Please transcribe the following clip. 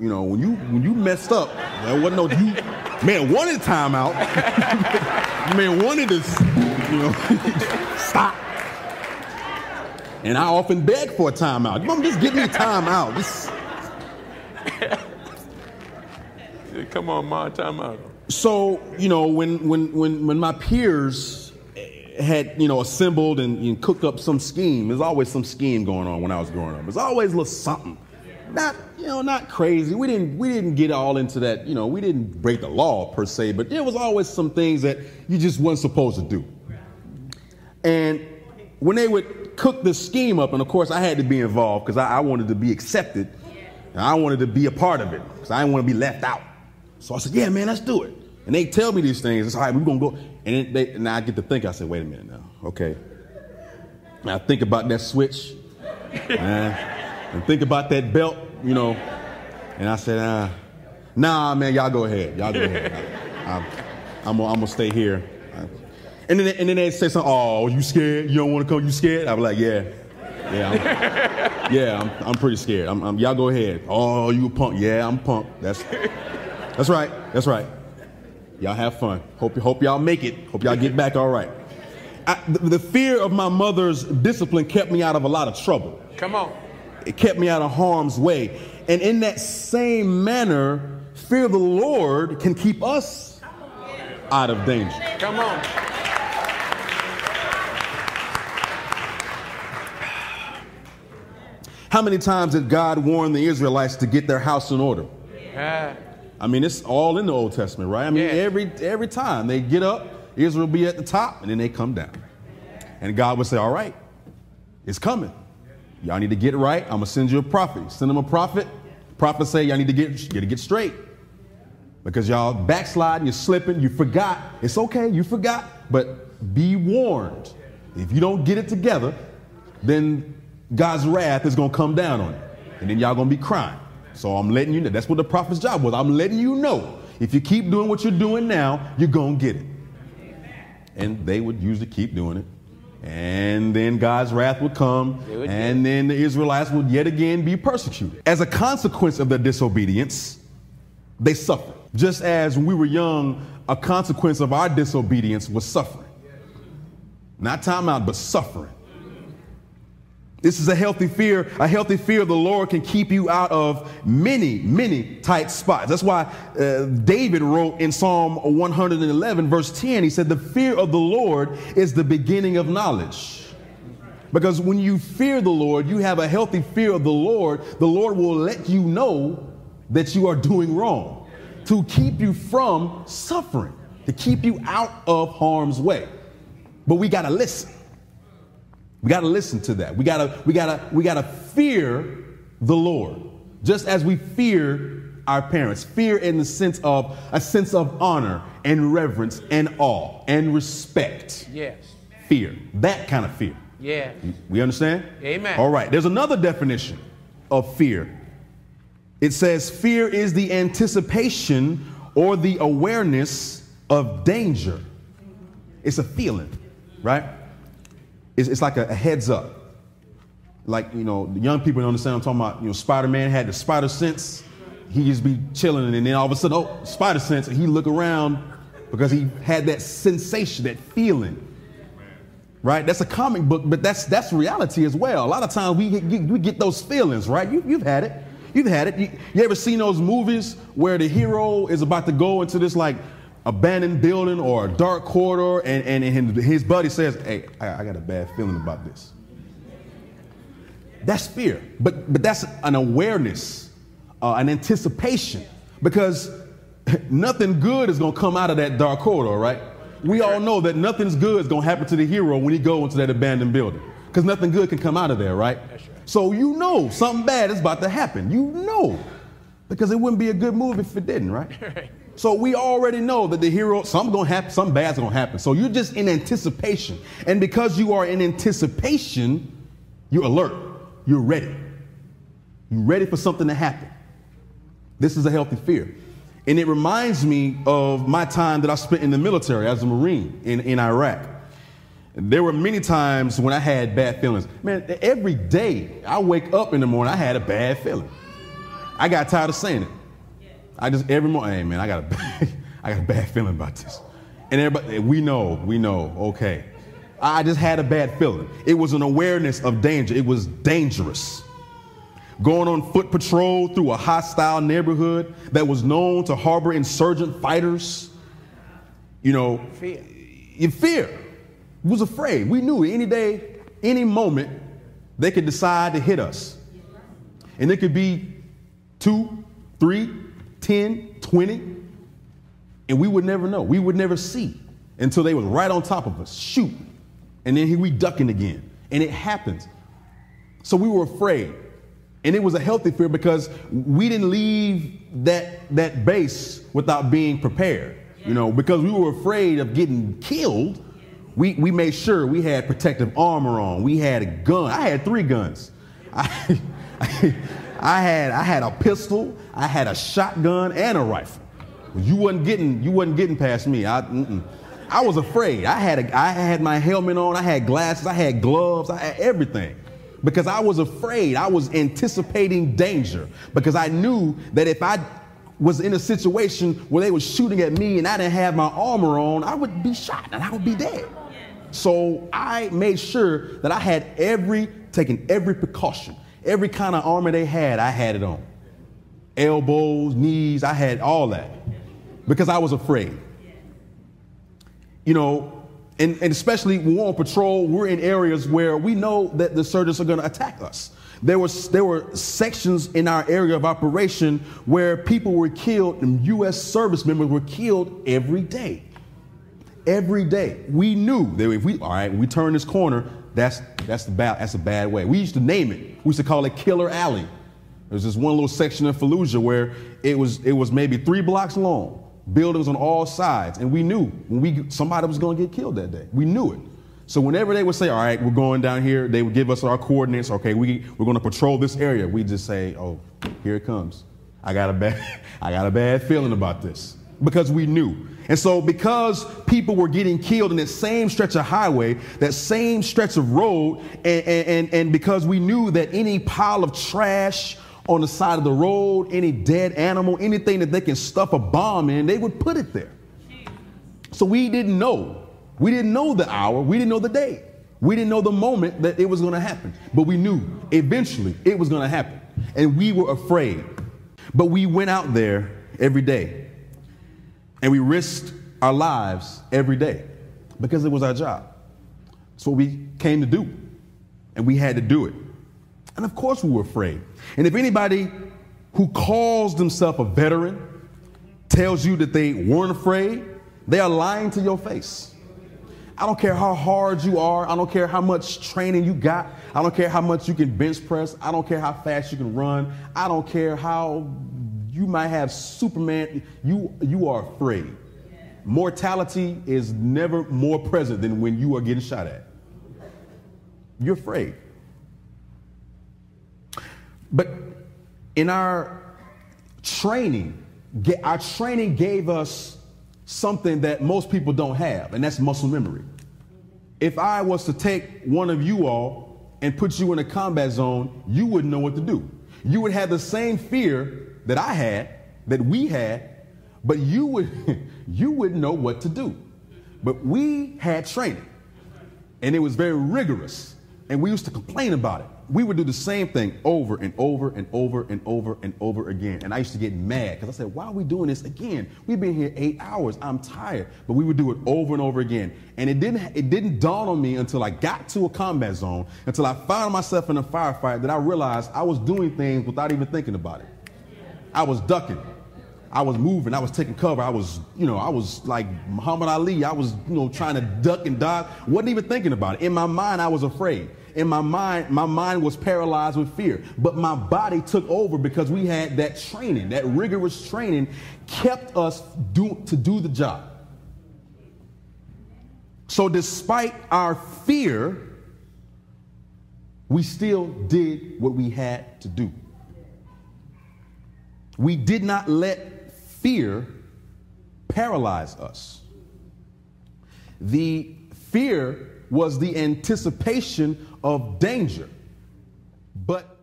You know, when you messed up, there wasn't no, you, man wanted timeout. Man wanted to, you know, stop. And I often begged for a timeout. Mom, just give me a timeout. Just... Come on, Mom, timeout. So, you know, when my peers had, you know, assembled and cooked up some scheme, there's always some scheme going on when I was growing up. There's always a little something. Not, you know, not crazy. We didn't get all into that, you know, we didn't break the law per se, but there was always some things that you just weren't supposed to do. And when they would cook the scheme up, and of course I had to be involved because I wanted to be accepted, and I wanted to be a part of it because I didn't want to be left out. So I said, yeah, man, let's do it. And they tell me these things. It's all right, we're going to go. And I get to think, I said, wait a minute now. Okay. And I think about that switch. And think about that belt, you know. And I said, nah, man, y'all go ahead. Y'all go ahead. I'm going to stay here. And then they say something, oh, you scared? You don't want to come? You scared? I was like, yeah. I'm pretty scared. Y'all go ahead. Oh, you a punk? Yeah, I'm a punk. That's right. That's right. Y'all have fun. Hope y'all make it. Hope y'all get back all right. The fear of my mother's discipline kept me out of a lot of trouble. Come on. It kept me out of harm's way. And in that same manner, fear of the Lord can keep us out of danger. Come on. How many times did God warn the Israelites to get their house in order? I mean, it's all in the Old Testament, right? I mean, every time they get up, Israel will be at the top, and then they come down. And God would say, all right, it's coming. Y'all need to get right. I'm going to send you a prophet. Send them a prophet. Prophet say, y'all need to get straight. Because y'all backsliding, you're slipping, you forgot. It's okay, you forgot. But be warned. If you don't get it together, then God's wrath is going to come down on you. And then y'all going to be crying. So I'm letting you know. That's what the prophet's job was. I'm letting you know. If you keep doing what you're doing now, you're going to get it. And they would usually keep doing it. And then God's wrath would come. And then the Israelites would yet again be persecuted. As a consequence of their disobedience, they suffered. Just as when we were young, a consequence of our disobedience was suffering. Not time out, but suffering. This is a healthy fear. A healthy fear of the Lord can keep you out of many, many tight spots. That's why David wrote in Psalm 111, verse 10, he said, the fear of the Lord is the beginning of knowledge. Because when you fear the Lord, you have a healthy fear of the Lord will let you know that you are doing wrong, to keep you from suffering, to keep you out of harm's way. But we got to listen. We got to listen to that. We gotta fear the Lord, just as we fear our parents. Fear in the sense of a sense of honor and reverence and awe and respect. Yes. Fear, that kind of fear. Yeah. We understand? Amen. All right. There's another definition of fear. It says fear is the anticipation or the awareness of danger. It's a feeling, right? It's like a heads up. Like, you know, the young people don't understand what I'm talking about. You know, Spider-Man had the spider sense. He just be chilling, and then all of a sudden, oh, spider sense, and he look around because he had that sensation, that feeling. Right? That's a comic book, but that's reality as well. A lot of times we get those feelings, right? You've had it. You've had it. You ever seen those movies where the hero is about to go into this like abandoned building or a dark corridor, and his buddy says, hey, I got a bad feeling about this. That's fear, but that's an awareness, an anticipation, because nothing good is going to come out of that dark corridor, right? We all know that nothing's good is going to happen to the hero when he goes into that abandoned building, because nothing good can come out of there, right? So you know something bad is about to happen. You know, because it wouldn't be a good movie if it didn't, right? So we already know that the hero, something's going to happen, something bad's going to happen. So you're just in anticipation. And because you are in anticipation, you're alert. You're ready. You're ready for something to happen. This is a healthy fear. And it reminds me of my time that I spent in the military as a Marine in Iraq. There were many times when I had bad feelings. Man, every day I wake up in the morning, I had a bad feeling. I got tired of saying it. I just, every morning, hey man, I got a bad feeling about this. And everybody, we know, okay. I just had a bad feeling. It was an awareness of danger. It was dangerous. Going on foot patrol through a hostile neighborhood that was known to harbor insurgent fighters. You know, fear. We was afraid. We knew any day, any moment, they could decide to hit us. And it could be 2, 3, 10, 20, and we would never know. We would never see until they was right on top of us, shoot. And then here we ducking again. And it happens. So we were afraid. And it was a healthy fear because we didn't leave that base without being prepared. You know, because we were afraid of getting killed, we made sure we had protective armor on. We had a gun. I had 3 guns. I had a pistol, I had a shotgun, and a rifle. You wasn't getting past me. I was afraid. I had my helmet on, I had glasses, I had gloves, I had everything. Because I was afraid. I was anticipating danger. Because I knew that if I was in a situation where they were shooting at me and I didn't have my armor on, I would be shot and I would be dead. So I made sure that I had taken every precaution. Every kind of armor they had, I had it on. Elbows, knees, I had all that. Because I was afraid. You know, and especially when we're on patrol, we're in areas where we know that the insurgents are going to attack us. There were sections in our area of operation where people were killed and U.S. service members were killed every day. Every day. We knew that if we turn this corner, that's a bad way. We used to name it. We used to call it Killer Alley. There's this one little section in Fallujah where it was maybe 3 blocks long. Buildings on all sides, and we knew when somebody was going to get killed that day. We knew it. So whenever they would say, all right, we're going down here, they would give us our coordinates. Okay, we're going to patrol this area. We just say, oh, here it comes. I got a bad feeling about this, because we knew. And so because people were getting killed in that same stretch of highway, that same stretch of road, and because we knew that any pile of trash on the side of the road, any dead animal, anything that they can stuff a bomb in, they would put it there. So we didn't know. We didn't know the hour. We didn't know the day. We didn't know the moment that it was going to happen. But we knew eventually it was going to happen. And we were afraid. But we went out there every day. And we risked our lives every day because it was our job. It's what we came to do. And we had to do it. And of course we were afraid. And if anybody who calls themselves a veteran tells you that they weren't afraid, they are lying to your face. I don't care how hard you are. I don't care how much training you got. I don't care how much you can bench press. I don't care how fast you can run. I don't care how you might have Superman. You are afraid. Mortality is never more present than when you are getting shot at. You're afraid. But in our training gave us something that most people don't have, and that's muscle memory. If I was to take one of you all and put you in a combat zone, you wouldn't know what to do. You would have the same fear that I had, that we had, but you wouldn't know what to do. But we had training, and it was very rigorous, and we used to complain about it. We would do the same thing over and over and over and over and over again. And I used to get mad because I said, why are we doing this again? We've been here 8 hours. I'm tired. But we would do it over and over again. And it didn't dawn on me until I got to a combat zone, until I found myself in a firefight, that I realized I was doing things without even thinking about it. I was ducking. I was moving. I was taking cover. I was like Muhammad Ali. I was, trying to duck and dodge. Wasn't even thinking about it. In my mind, I was afraid. In my mind was paralyzed with fear, but my body took over because we had that training, that rigorous training kept us to do the job. So despite our fear, we still did what we had to do. We did not let fear paralyze us. The fear was the anticipation of danger, but